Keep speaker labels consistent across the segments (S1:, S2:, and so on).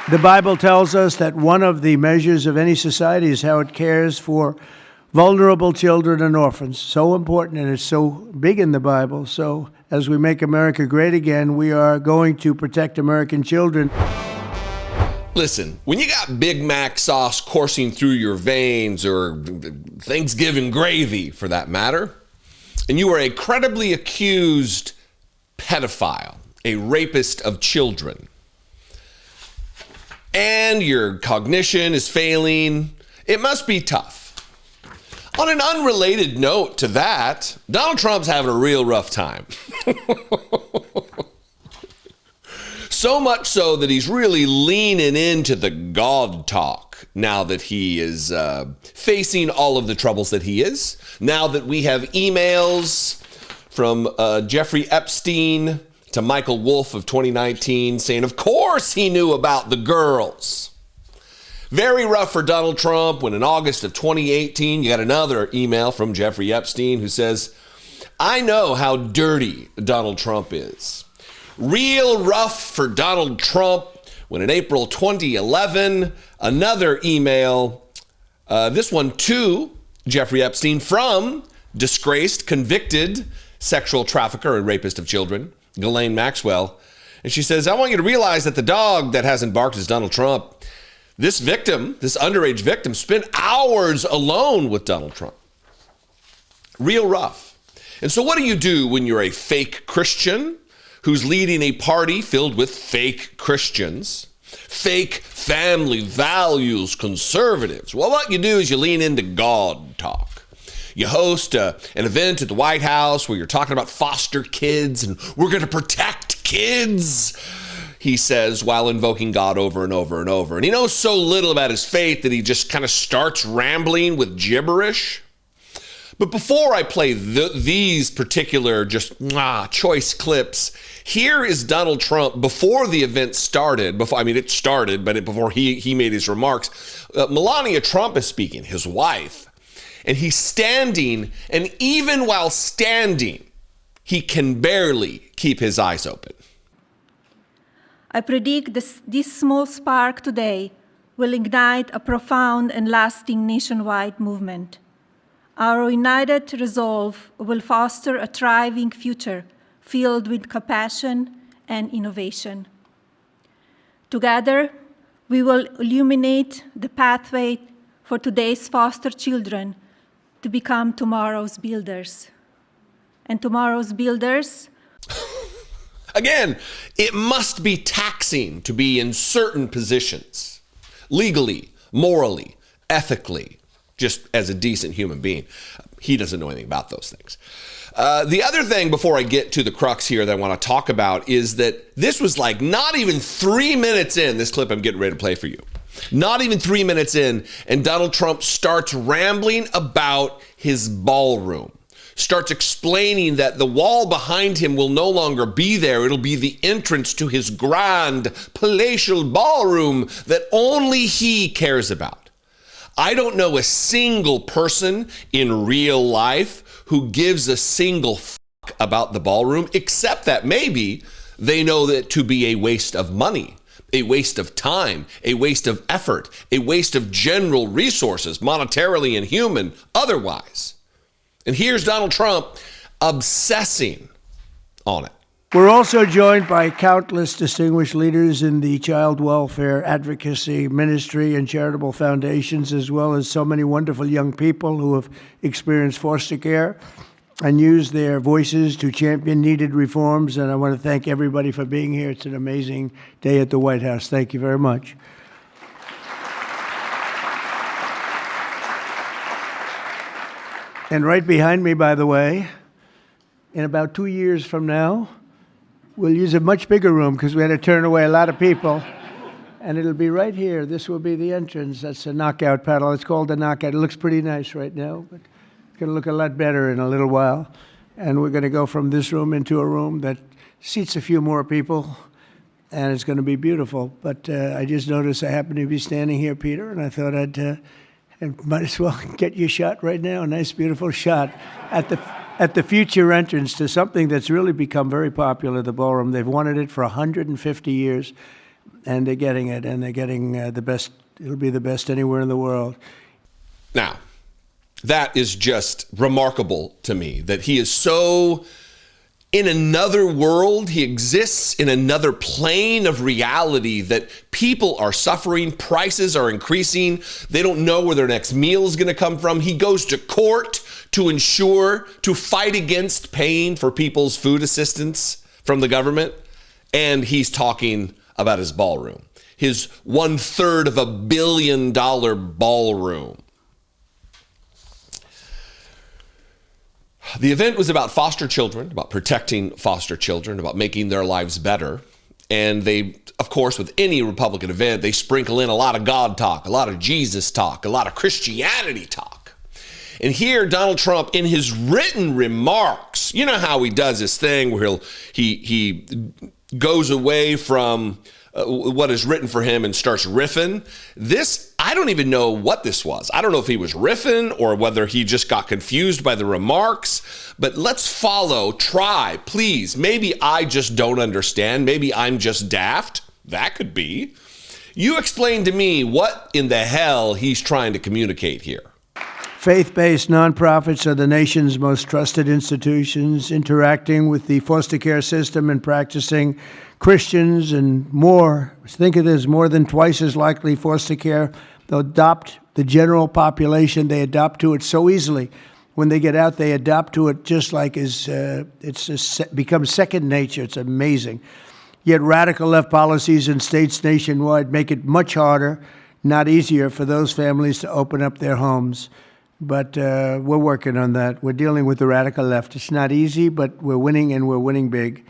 S1: The Bible tells us that one of the measures of any society is how it cares for vulnerable children and orphans. So important, and it's so big in the Bible. So as we make America great again, we are going to protect American children.
S2: Listen, when you got Big Mac sauce coursing through your veins, or Thanksgiving gravy for that matter, and you are a credibly accused pedophile, a rapist of children, and your cognition is failing, it must be tough. On an unrelated note to that, Donald Trump's having a real rough time. So much so that he's really leaning into the God talk now that he is facing all of the troubles that he is. Now that we have emails from Jeffrey Epstein to Michael Wolff of 2019 saying, of course he knew about the girls. Very rough for Donald Trump when in August of 2018, you got another email from Jeffrey Epstein who says, I know how dirty Donald Trump is. Real rough for Donald Trump when in April 2011, another email, this one to Jeffrey Epstein from disgraced, convicted sexual trafficker and rapist of children, Ghislaine Maxwell. And she says, I want you to realize that the dog that hasn't barked is Donald Trump. This victim, this underage victim, spent hours alone with Donald Trump. Real rough. And so what do you do when you're a fake Christian who's leading a party filled with fake Christians, fake family values conservatives? Well, what you do is you lean into God talk. You host an event at the White House where you're talking about foster kids and we're going to protect kids, he says, while invoking God over and over and over. And he knows so little about his faith that he just kind of starts rambling with gibberish. But before I play these particular choice clips, here is Donald Trump before the event started. It started, but before he made his remarks. Melania Trump is speaking, his wife. And he's standing, and even while standing, he can barely keep his eyes open.
S3: I predict this small spark today will ignite a profound and lasting nationwide movement. Our united resolve will foster a thriving future filled with compassion and innovation. Together, we will illuminate the pathway for today's foster children to become tomorrow's builders. And tomorrow's builders...
S2: Again, it must be taxing to be in certain positions, legally, morally, ethically, just as a decent human being. He doesn't know anything about those things. The other thing before I get to the crux here that I want to talk about is that this was like not even 3 minutes in, this clip I'm getting ready to play for you. Not even 3 minutes in, and Donald Trump starts rambling about his ballroom. Starts explaining that the wall behind him will no longer be there. It'll be the entrance to his grand palatial ballroom that only he cares about. I don't know a single person in real life who gives a single fuck about the ballroom, except that maybe they know that to be a waste of money, a waste of time, a waste of effort, a waste of general resources, monetarily and human, otherwise. And here's Donald Trump obsessing on it.
S1: We're also joined by countless distinguished leaders in the child welfare, advocacy, ministry, and charitable foundations, as well as so many wonderful young people who have experienced foster care and used their voices to champion needed reforms. And I want to thank everybody for being here. It's an amazing day at the White House. Thank you very much. And right behind me, by the way, in about 2 years from now, we'll use a much bigger room because we had to turn away a lot of people. And it'll be right here. This will be the entrance. That's a knockout paddle. It's called the knockout. It looks pretty nice right now, but it's going to look a lot better in a little while. And we're going to go from this room into a room that seats a few more people, and it's going to be beautiful. But I just noticed I happen to be standing here, Peter, and I thought and might as well get you a shot right now, a nice, beautiful shot at the future entrance to something that's really become very popular, the ballroom. They've wanted it for 150 years. and they're getting it, and they're getting the best. It'll be the best anywhere in the world.
S2: Now, that is just remarkable to me, that he is so in another world. He exists in another plane of reality, that people are suffering, prices are increasing, they don't know where their next meal is going to come from. He goes to court to fight against paying for people's food assistance from the government, and he's talking about his ballroom, his $1/3 of $1 billion ballroom. The event was about foster children, about protecting foster children, about making their lives better. And they, of course, with any Republican event, they sprinkle in a lot of God talk, a lot of Jesus talk, a lot of Christianity talk. And here, Donald Trump, in his written remarks, you know how he does this thing where he goes away from what is written for him and starts riffing. This, I don't even know what this was. I don't know if he was riffing or whether he just got confused by the remarks, but let's try, please. Maybe I just don't understand. Maybe I'm just daft. That could be. You explain to me what in the hell he's trying to communicate here.
S1: Faith-based nonprofits are the nation's most trusted institutions, interacting with the foster care system and practicing Christians and more. Think of this, more than twice as likely foster care. They'll adopt the general population. They adopt to it so easily. When they get out, they adopt to it just like becomes second nature. It's amazing. Yet radical left policies in states nationwide make it much harder, not easier, for those families to open up their homes. But we're working on that. We're dealing with the radical left. It's not easy, but we're winning, and we're winning big.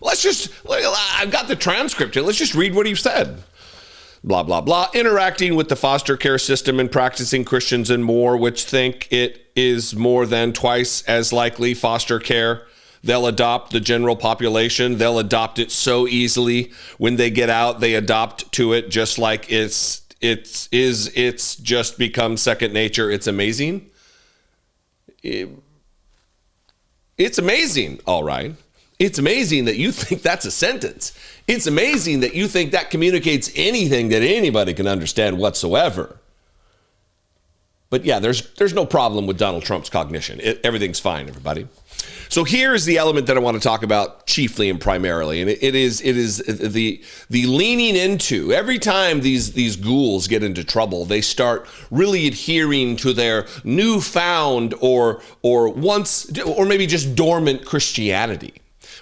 S2: I've got the transcript here. Let's just read what he said. Blah, blah, blah. Interacting with the foster care system and practicing Christians and more, which think it is more than twice as likely foster care. They'll adopt the general population. They'll adopt it so easily. When they get out, they adopt to it just like it's just become second nature. It's amazing. It's amazing. All right. It's amazing that you think that's a sentence. It's amazing that you think that communicates anything that anybody can understand whatsoever. But yeah, there's no problem with Donald Trump's cognition. Everything's fine, everybody. So here's the element that I want to talk about chiefly and primarily, and it is the leaning into. Every time these ghouls get into trouble, they start really adhering to their newfound or maybe just dormant Christianity.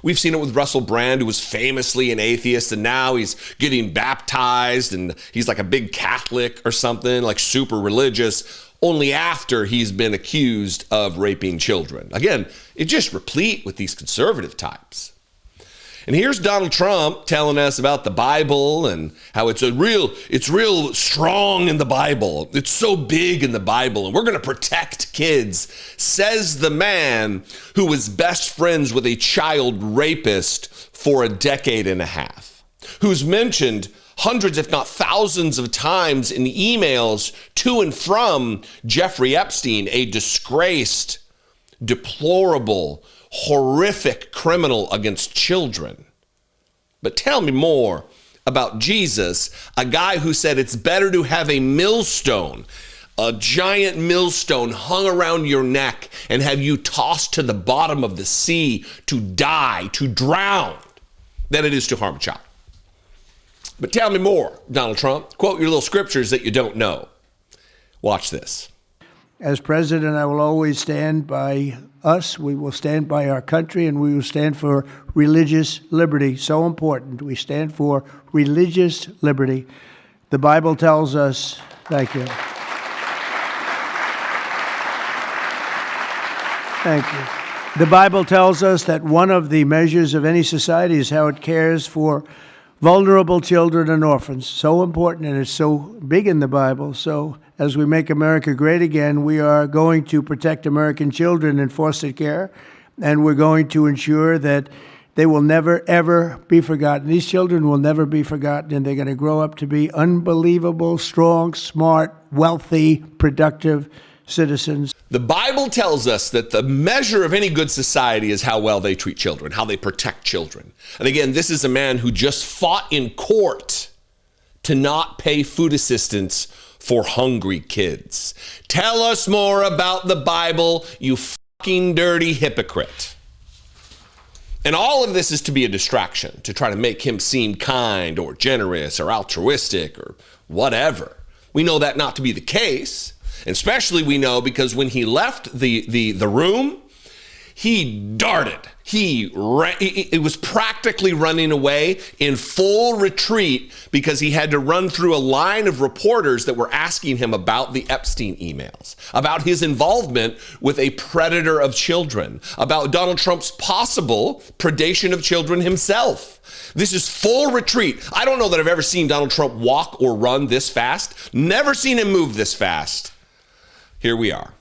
S2: We've seen it with Russell Brand, who was famously an atheist, and now he's getting baptized, and he's like a big Catholic or something, like super religious, only after he's been accused of raping children. Again, it's just replete with these conservative types. And here's Donald Trump telling us about the Bible and how it's real strong in the Bible. It's so big in the Bible, and we're going to protect kids, says the man who was best friends with a child rapist for a decade and a half, who's mentioned hundreds, if not thousands of times in emails to and from Jeffrey Epstein, a disgraced, deplorable, horrific criminal against children. But tell me more about Jesus, a guy who said it's better to have a millstone, a giant millstone hung around your neck, and have you tossed to the bottom of the sea to die, to drown, than it is to harm a child. But tell me more, Donald Trump. Quote your little scriptures that you don't know. Watch this.
S1: As president, I will always stand by us. We will stand by our country, and we will stand for religious liberty. So important. We stand for religious liberty. The Bible tells us, thank you. Thank you. The Bible tells us that one of the measures of any society is how it cares for vulnerable children and orphans. So important, and it's so big in the Bible. So as we make America great again, we are going to protect American children in foster care, and we're going to ensure that they will never, ever be forgotten. These children will never be forgotten, and they're going to grow up to be unbelievable, strong, smart, wealthy, productive citizens.
S2: The Bible tells us that the measure of any good society is how well they treat children, how they protect children. And again, this is a man who just fought in court to not pay food assistance for hungry kids. Tell us more about the Bible, you fucking dirty hypocrite. And all of this is to be a distraction, to try to make him seem kind or generous or altruistic or whatever. We know that not to be the case. Especially we know because when he left the room, he darted. It was practically running away in full retreat because he had to run through a line of reporters that were asking him about the Epstein emails, about his involvement with a predator of children, about Donald Trump's possible predation of children himself. This is full retreat. I don't know that I've ever seen Donald Trump walk or run this fast. Never seen him move this fast. Here we are.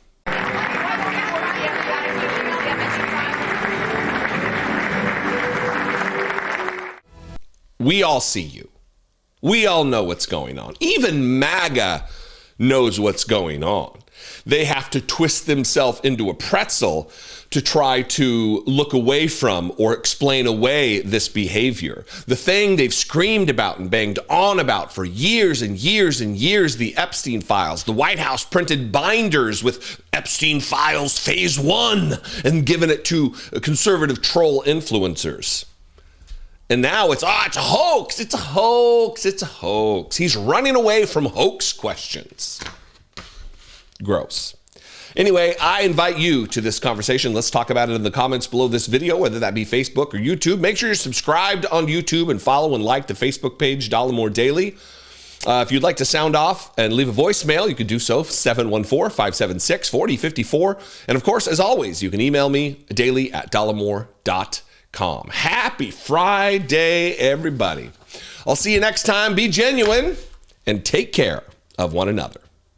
S2: We all see you. We all know what's going on. Even MAGA knows what's going on. They have to twist themselves into a pretzel to try to look away from or explain away this behavior. The thing they've screamed about and banged on about for years and years and years, the Epstein files. The White House printed binders with Epstein files phase 1 and given it to conservative troll influencers. And now it's a hoax, it's a hoax, it's a hoax. He's running away from hoax questions. Gross. Anyway, I invite you to this conversation. Let's talk about it in the comments below this video, whether that be Facebook or YouTube. Make sure you're subscribed on YouTube and follow and like the Facebook page, Dollemore Daily. If you'd like to sound off and leave a voicemail, you can do so, 714-576-4054. And of course, as always, you can email me daily@dollemore.com. Happy Friday, everybody. I'll see you next time. Be genuine and take care of one another.